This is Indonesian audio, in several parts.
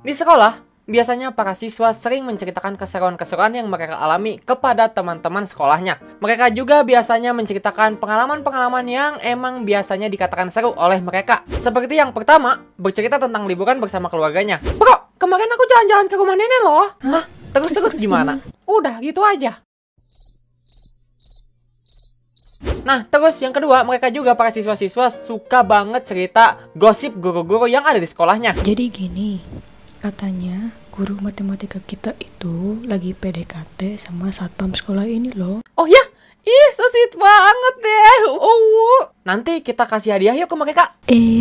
Di sekolah, biasanya para siswa sering menceritakan keseruan-keseruan yang mereka alami kepada teman-teman sekolahnya. Mereka juga biasanya menceritakan pengalaman-pengalaman yang emang biasanya dikatakan seru oleh mereka. Seperti yang pertama, bercerita tentang liburan bersama keluarganya. Bro, kemarin aku jalan-jalan ke rumah nenek loh. Hah? Terus gimana? Udah, gitu aja. Nah, terus yang kedua, mereka juga para siswa-siswa suka banget cerita gosip guru-guru yang ada di sekolahnya. Jadi gini, katanya guru matematika kita itu lagi PDKT sama satpam sekolah ini loh. Oh ya? Ih, so sweet banget deh. Nanti kita kasih hadiah yuk ke mereka.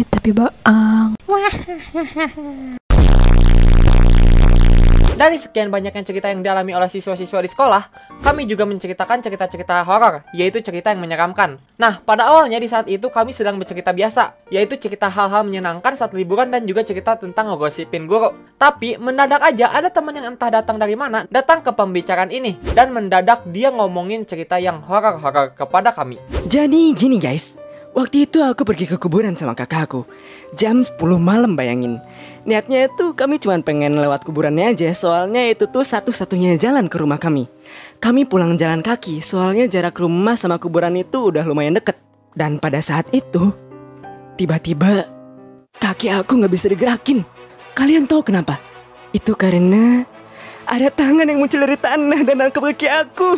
Tapi Baang. Dari sekian banyaknya cerita yang dialami oleh siswa-siswa di sekolah, kami juga menceritakan cerita-cerita horor, yaitu cerita yang menyeramkan. Nah, pada awalnya di saat itu kami sedang bercerita biasa, yaitu cerita hal-hal menyenangkan saat liburan dan juga cerita tentang ngegosipin guru. Tapi, mendadak aja ada teman yang entah datang dari mana, datang ke pembicaraan ini, dan mendadak dia ngomongin cerita yang horor-horor kepada kami. Jadi gini guys, waktu itu aku pergi ke kuburan sama kakakku. Jam 10 malam bayangin. Niatnya itu kami cuma pengen lewat kuburannya aja, soalnya itu tuh satu-satunya jalan ke rumah kami. Kami pulang jalan kaki, soalnya jarak rumah sama kuburan itu udah lumayan deket. Dan pada saat itu, tiba-tiba kaki aku gak bisa digerakin. Kalian tahu kenapa? Itu karena ada tangan yang muncul dari tanah dan nangkep kaki aku.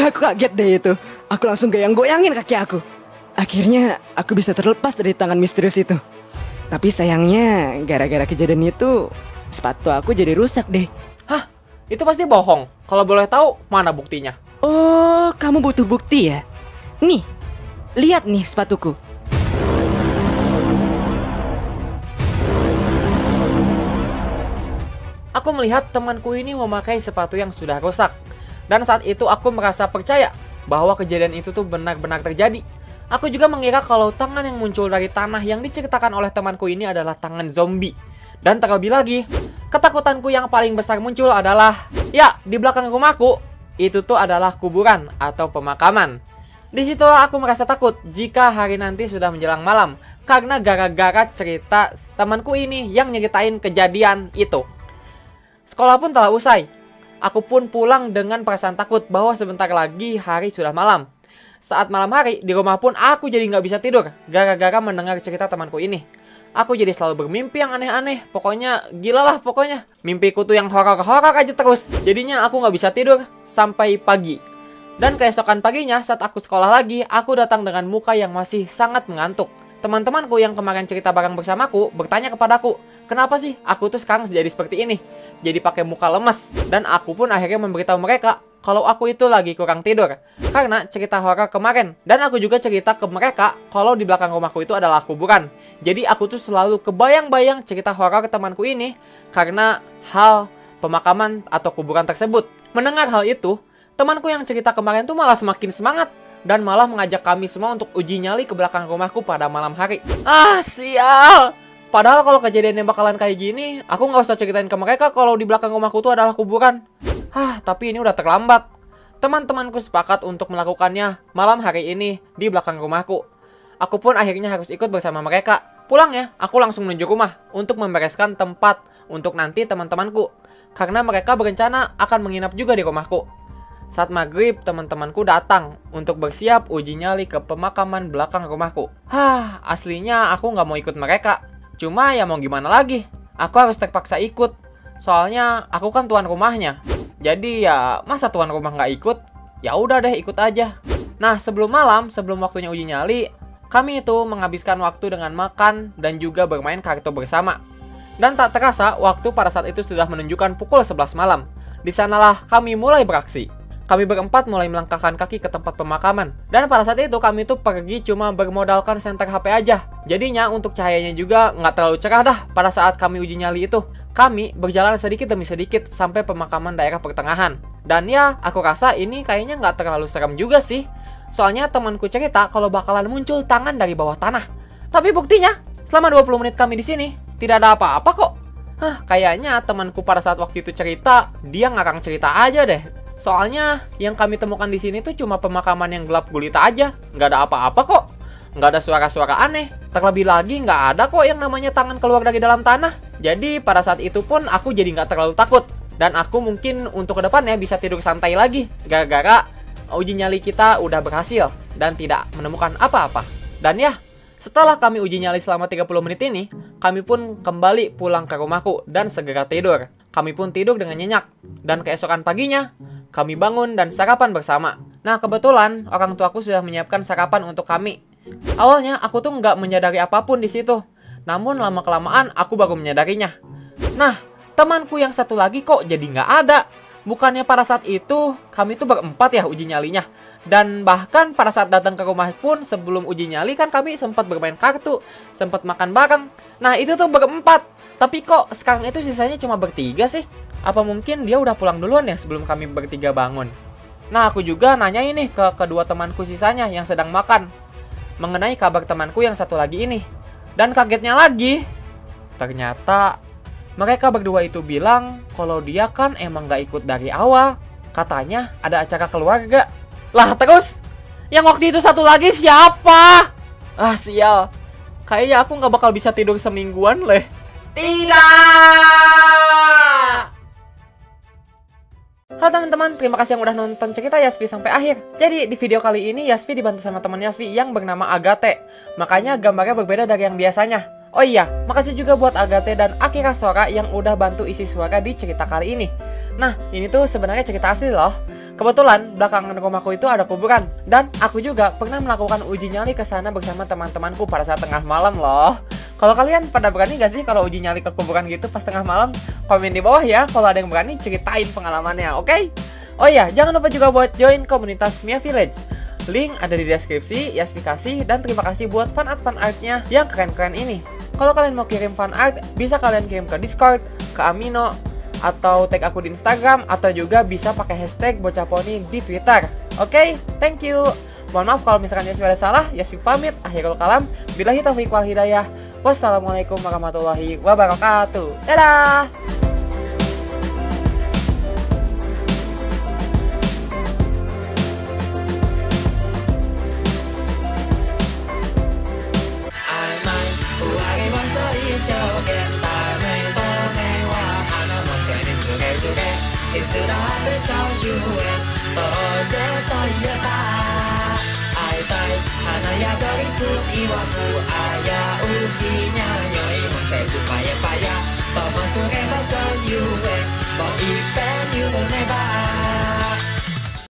Aku kaget deh itu. Aku langsung goyang-goyangin kaki aku. Akhirnya aku bisa terlepas dari tangan misterius itu. Tapi sayangnya gara-gara kejadian itu sepatu aku jadi rusak deh. Hah? Itu pasti bohong. Kalau boleh tahu, mana buktinya? Oh, kamu butuh bukti ya? Nih, lihat nih sepatuku. Aku melihat temanku ini memakai sepatu yang sudah rusak. Dan saat itu aku merasa percaya bahwa kejadian itu tuh benar-benar terjadi. Aku juga mengira kalau tangan yang muncul dari tanah yang diceritakan oleh temanku ini adalah tangan zombie. Dan terlebih lagi, ketakutanku yang paling besar muncul adalah, ya, di belakang rumahku, itu tuh adalah kuburan atau pemakaman. Disitulah aku merasa takut jika hari nanti sudah menjelang malam, karena gara-gara cerita temanku ini yang nyeritain kejadian itu. Sekolah pun telah usai. Aku pun pulang dengan perasaan takut bahwa sebentar lagi hari sudah malam. Saat malam hari, di rumah pun aku jadi nggak bisa tidur gara-gara mendengar cerita temanku ini. Aku jadi selalu bermimpi yang aneh-aneh. Pokoknya, gila lah pokoknya. Mimpiku tuh yang horor-horor aja terus. Jadinya aku nggak bisa tidur sampai pagi. Dan keesokan paginya, saat aku sekolah lagi, aku datang dengan muka yang masih sangat mengantuk. Teman-temanku yang kemarin cerita bareng bersamaku bertanya kepadaku, kenapa sih aku tuh sekarang jadi seperti ini? Jadi pakai muka lemes. Dan aku pun akhirnya memberitahu mereka kalau aku itu lagi kurang tidur karena cerita horor kemarin. Dan aku juga cerita ke mereka kalau di belakang rumahku itu adalah kuburan. Jadi aku tuh selalu kebayang-bayang cerita horor temanku ini karena hal pemakaman atau kuburan tersebut. Mendengar hal itu, temanku yang cerita kemarin tuh malah semakin semangat dan malah mengajak kami semua untuk uji nyali ke belakang rumahku pada malam hari. Ah, sial! Padahal kalau kejadiannya bakalan kayak gini, aku nggak usah ceritain ke mereka kalau di belakang rumahku itu adalah kuburan. Tapi ini udah terlambat. Teman-temanku sepakat untuk melakukannya malam hari ini di belakang rumahku. Aku pun akhirnya harus ikut bersama mereka. Pulang ya, aku langsung menuju rumah untuk membereskan tempat untuk nanti teman-temanku. Karena mereka berencana akan menginap juga di rumahku. Saat maghrib, teman-temanku datang untuk bersiap uji nyali ke pemakaman belakang rumahku. Aslinya aku nggak mau ikut mereka. Cuma ya mau gimana lagi, aku harus terpaksa ikut. Soalnya aku kan tuan rumahnya. Jadi ya masa tuan rumah nggak ikut? Ya udah deh ikut aja. Nah sebelum malam, sebelum waktunya uji nyali, kami itu menghabiskan waktu dengan makan dan juga bermain kartu bersama. Dan tak terasa waktu pada saat itu sudah menunjukkan pukul 11 malam. Di sanalah kami mulai beraksi. Kami berempat mulai melangkahkan kaki ke tempat pemakaman. Dan pada saat itu kami tuh pergi cuma bermodalkan senter HP aja. Jadinya untuk cahayanya juga nggak terlalu cerah dah pada saat kami uji nyali itu. Kami berjalan sedikit demi sedikit sampai pemakaman daerah pertengahan. Dan ya, aku rasa ini kayaknya nggak terlalu serem juga sih. Soalnya temanku cerita kalau bakalan muncul tangan dari bawah tanah. Tapi buktinya, selama 20 menit kami di sini, tidak ada apa-apa kok. Kayaknya temanku pada saat waktu itu cerita, dia ngarang cerita aja deh. Soalnya yang kami temukan di sini tuh cuma pemakaman yang gelap gulita aja, nggak ada apa-apa kok. nggak ada suara-suara aneh. Terlebih lagi nggak ada kok yang namanya tangan keluar dari dalam tanah. Jadi pada saat itu pun aku jadi nggak terlalu takut. Dan aku mungkin untuk kedepannya bisa tidur santai lagi. Gara-gara uji nyali kita udah berhasil dan tidak menemukan apa-apa. Dan ya, setelah kami uji nyali selama 30 menit ini, kami pun kembali pulang ke rumahku dan segera tidur. Kami pun tidur dengan nyenyak. Dan keesokan paginya, kami bangun dan sarapan bersama. Nah, kebetulan orang tuaku sudah menyiapkan sarapan untuk kami. Awalnya aku tuh nggak menyadari apapun di situ. Namun lama-kelamaan aku baru menyadarinya. Nah, temanku yang satu lagi kok jadi nggak ada. Bukannya pada saat itu kami tuh berempat ya uji nyalinya. Dan bahkan pada saat datang ke rumah pun sebelum uji nyali kan kami sempat bermain kartu, sempat makan bareng. Nah, itu tuh berempat. Tapi kok sekarang itu sisanya cuma bertiga sih? Apa mungkin dia udah pulang duluan ya sebelum kami bertiga bangun? Nah, aku juga nanya ini ke kedua temanku sisanya yang sedang makan mengenai kabar temanku yang satu lagi ini. Dan kagetnya lagi, ternyata mereka berdua itu bilang kalau dia kan emang gak ikut dari awal. Katanya ada acara keluarga. Lah terus, yang waktu itu satu lagi siapa? Ah sial, kayaknya aku gak bakal bisa tidur semingguan leh. Tidak! Halo teman-teman, terima kasih yang udah nonton cerita Yasvi sampai akhir. Jadi di video kali ini Yasvi dibantu sama teman Yasvi yang bernama Agate. Makanya gambarnya berbeda dari yang biasanya. Oh iya, makasih juga buat Agate dan Akira Sora yang udah bantu isi suara di cerita kali ini. Nah, ini tuh sebenarnya cerita asli loh. Kebetulan belakangan rumahku itu ada kuburan. Dan aku juga pernah melakukan uji nyali ke sana bersama teman-temanku pada saat tengah malam loh. Kalau kalian pada berani gak sih kalau uji nyali ke kuburan gitu pas tengah malam? Komen di bawah ya kalau ada yang berani ceritain pengalamannya, oke? Oh iya, jangan lupa juga buat join komunitas Mia Village. Link ada di deskripsi, Yasvi kasih, dan terima kasih buat fan artnya yang keren-keren ini. Kalau kalian mau kirim fan art, bisa kalian kirim ke Discord, ke Amino, atau tag aku di Instagram, atau juga bisa pakai hashtag bocahponi di Twitter. Oke, thank you. Mohon maaf kalau misalkan Yasvi ada salah. Yasvi pamit, akhirul kalam. Billahi taufiq wal hidayah. Wassalamualaikum warahmatullahi wabarakatuh. Dadah! Paya-paya, tomo suge baca yue, mau ipen you never.